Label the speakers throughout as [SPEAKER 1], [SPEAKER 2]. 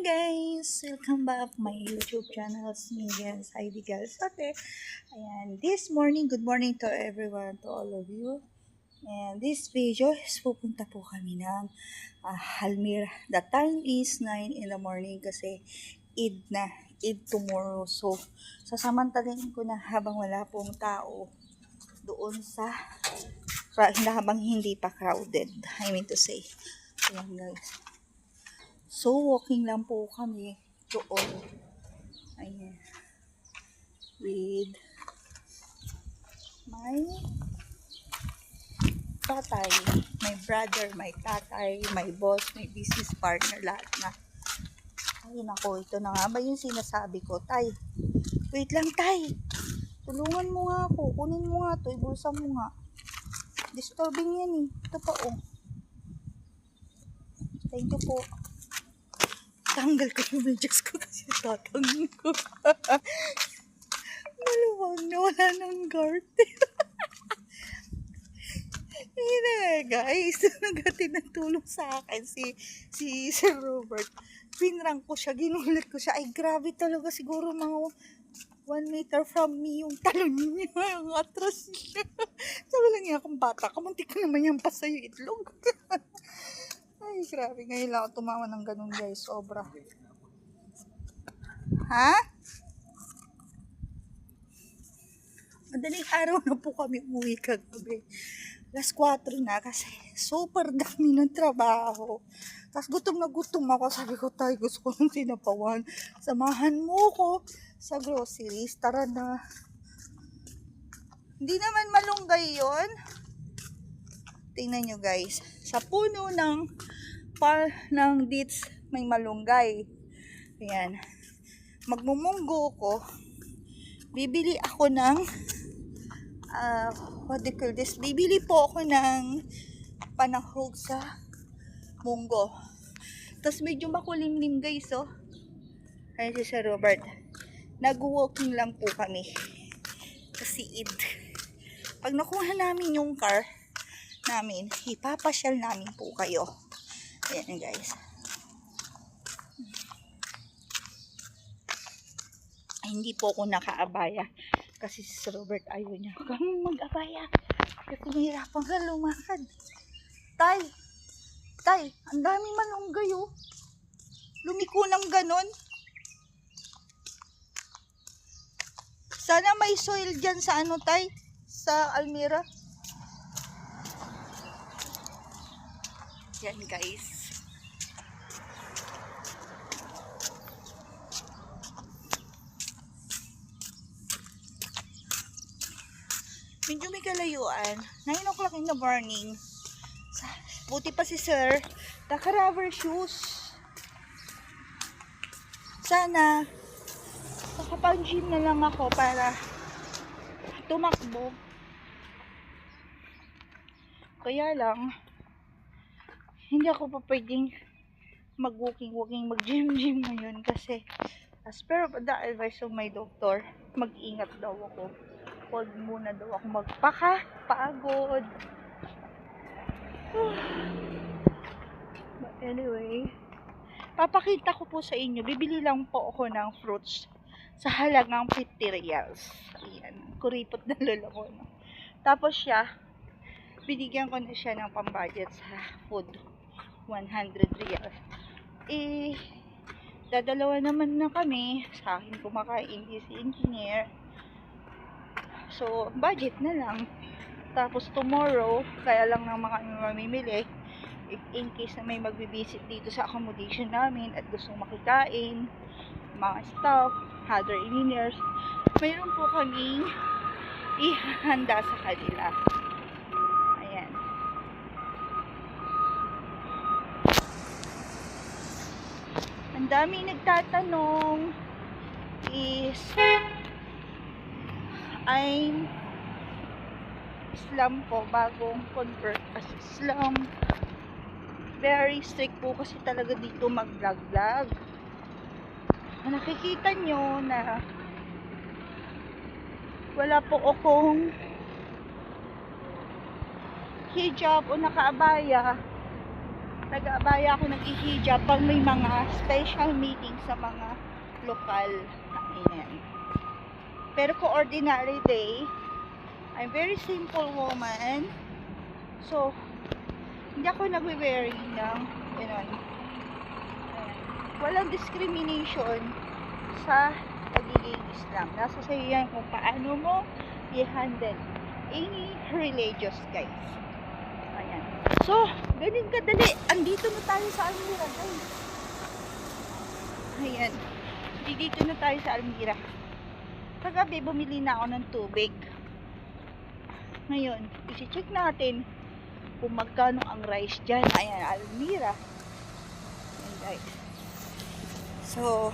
[SPEAKER 1] guys! Welcome back my YouTube channel, Miguel's ID Girls. Okay, ayan, this morning, good morning to everyone, to all of you. And this video is pupunta po kami ng Almira. The time is 9 in the morning kasi Eid na, Eid tomorrow. So, sasamantalin ko na habang wala pong tao doon sa, habang hindi pa crowded. I mean to say. Ayan guys. So, walking lang po kami doon. Ayan. With my tatay, my brother, my tatay, my boss, my business partner, lahat na. Ayun ako, ito na nga ba yung sinasabi ko? Tay, wait lang tay. Tulungan mo nga ako. Kunin mo nga to. Ibulsa mo nga. Disturbing yan eh. Ito pa oh. Thank you po. Tanggal ko yung medyas ko kasi tatanggal ko. Maluwag na wala ng guard. Ayun na guys. Nagatin ng tulong sa akin si Sir Robert. Pinrang ko siya, ginulat ko siya. Ay grabe talaga siguro mga 1 meter from me yung talon niya. Yung atras niya. Sabi lang niya akong bata. Kamuntik ko naman yung pasa yung itlog. Ay, grabe. Ngayon lang ako tumawa ng ganun, guys. Sobra. Ha? Madaling araw na po kami umuwi kagabi. Alas 4 na kasi super dami ng trabaho. Tapos gutom na gutom ako. Sabi ko, tayo gusto ko ng sinapawan. Samahan mo ko sa groceries. Tara na. Hindi naman malunggay yon. Tingnan nyo, guys. Sa puno ng dates may malunggay. Ayan. Magmumunggo ko. Bibili ako ng what do you call this? Bibili po ako ng panahog sa munggo. Tapos medyo makulimlim guys oh. Ayun si Sir Robert. Nag-walking lang po kami. Kasi Eid. Pag nakuha namin yung car namin, ipapasyal namin po kayo. Ayan guys. Ay, hindi po ako nakaabaya. Kasi si Sir Robert ayaw niya kami mag-abaya. Kasi nahirapan ka lumakad. Tay, ang dami malunggay oh. Lumiko ng ganon. Sana may soil dyan sa ano tay? Sa Almira. Yan guys. Medyo may kalayuan. 9 o'clock in the morning. Buti pa si Sir. Naka-rubber shoes. Sana makapag-gym na lang ako para tumakbo. Kaya lang, hindi ako pa pwedeng mag-walking, mag-gym ngayon kasi as per the advice of my doctor, mag-ingat daw ako. Huwag muna daw ako magpakapagod. But anyway, papakita ko po sa inyo. Bibili lang po ako ng fruits sa halagang 50 reals. Ayan, kuripot na lolo ko. No? Tapos siya, binigyan ko na siya ng pambudget sa food. 100 reals. Dadalawa naman na kami. Sa akin kumakain si engineer. So, budget na lang. Tapos tomorrow, kaya lang ng mga mamimili, in case na may magbibisit dito sa accommodation namin at gustong makikain, mga staff, other engineers, mayroon po kaming ihanda sa kanila. Ayan. Ang daming nagtatanong is I'm Islam po, bagong convert as Islam. Very strict po kasi talaga dito mag-vlog. Nakikita nyo na wala po akong hijab o nakaabaya Nag-aabaya ako nag-hijab pag may mga special meeting sa mga lokal. Ayan. Pero kung ordinary day, I'm very simple woman. So, hindi ako nagwe-wearing ng gano'n. Walang discrimination sa pagiging Islam. Nasa sa'yo yan kung paano mo i-handle any religious, guys. Ayan. So, ganun kadali. Andito na tayo sa Almira, guys. Ayan. Dito na tayo sa Almira. Kagabi, bumili na ako ng tubig. Ngayon, isi-check natin kung magkano ang rice dyan. Ayan, Almira. Ayan, guys. So,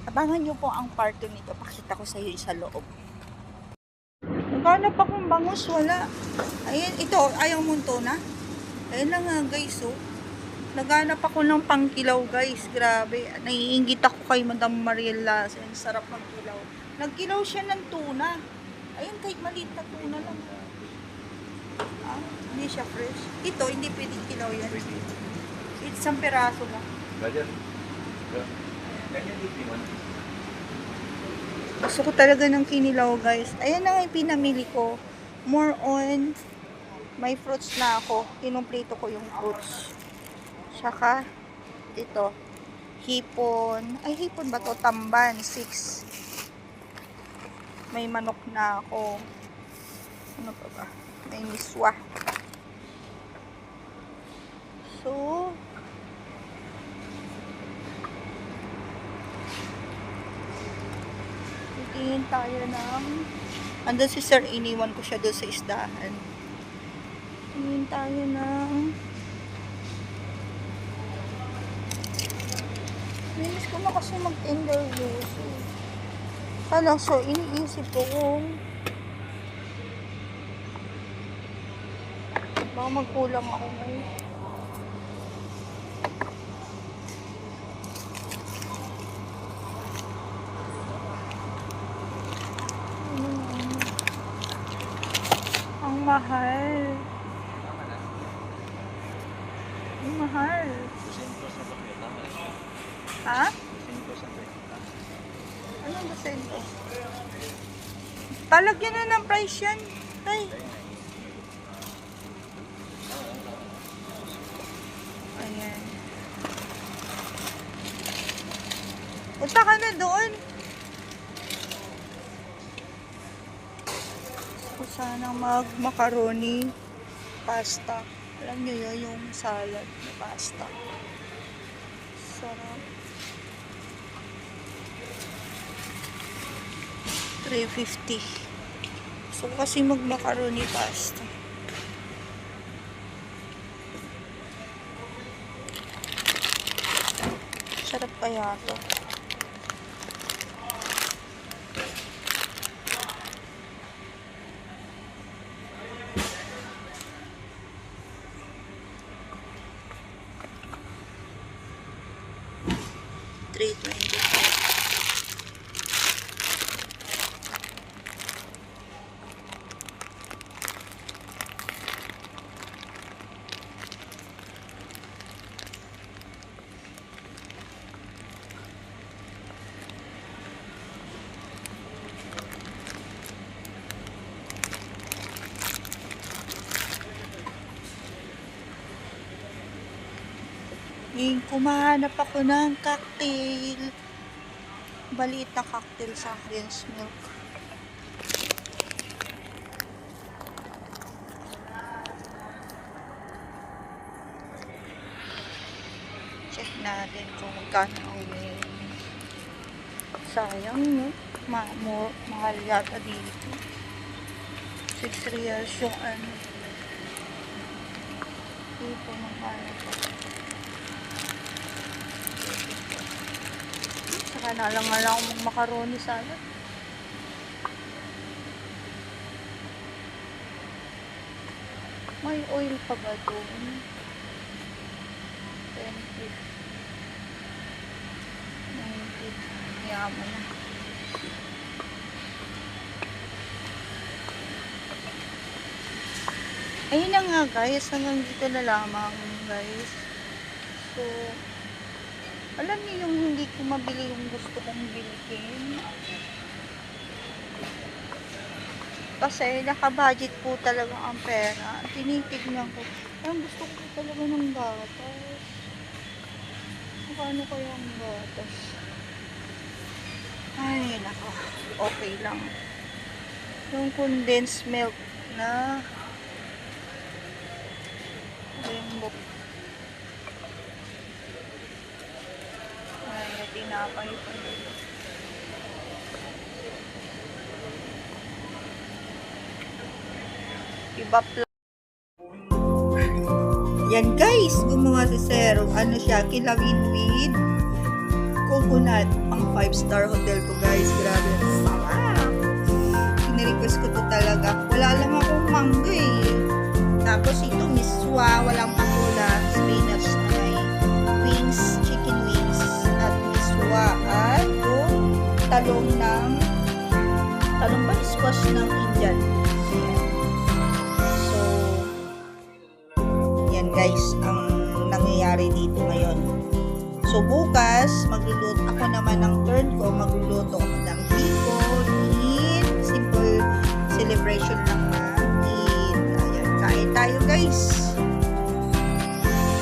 [SPEAKER 1] abangan nyo po ang part 2 nito. Pakita ko sa iyo sa loob. Naghanap akong bangus, wala. Ayan, ito, ayaw mong tuna. Ayan na nga, guys, oh. Naghanap ako ng pangkilaw, guys. Grabe. Naiingit ako kay Madam Mariela. Ayan, sarap magkilaw. Nagkilaw siya ng tuna. Ayan, kahit maliit na tuna lang. Ah, hindi siya fresh. Ito, hindi pwedeng kilaw yan. It's isang peraso lang. Gusto ko talaga ng kinilaw, guys. Ayan na nga yung pinamili ko. More on, may fruits na ako. Kinumpleto ko yung fruits. Saka, ito, hipon. Ay, hipon ba to? Tamban, 6. May manok na ako. Ano pa ba? May miswa. So, titingin tayo ng... Andun si Sir, iniwan ko siya doon sa isdahan. Tingin tayo ng... Minis ko na kasi mag-interview. So, iniisip ko kung baka magkulang ako ngayon. Ang mahal. Ang mahal. Ha? Anong dosento? Palagyan na ng price yan. Ay. Ayan. Punta ka na doon. Gusto sanang mag-macaroni pasta. Alam nyo yun, yung salad na pasta. Sarap. 350. So, kasi mag-macaroni pasta. Sarap kaya to. $3.25. Kumahanap ako ng cocktail. Baliit na cocktail sa Korean's milk. Check natin kung magkano ang sayang, no? Mahal yata dito. 6 reals yung ano. Dito magkano pa. Saka na lang ako mag-macaroni salad. May oil pa ba doon? 20. 90. Yaman na. Ayun na nga guys, hanggang dito na lamang guys. So, alam niyo yung hindi ko mabili yung gusto kong bilhin. Kasi naka-budget po talaga ang pera. Tinitignan ko. Ang gusto ko talaga ng gatas. Ano kaya ang gatas? Ay, nako. Okay lang. Yung condensed milk na rainbow. Ay, tinapay pa nila. Iba yan guys, gumawa si Sir. Ano siya, kilawin with coconut. Ang 5-star hotel ko guys. Grabe, sarap. Sinirequest ko to talaga. Wala lang akong mangga eh. Tapos ito, miswa, walang patula, spinach na may wings, chicken wings, at miswa. At yung talong ba, squash ng Indian. Guys, ang nangyayari dito ngayon. So bukas, magluluto ako naman ng turn ko, magluluto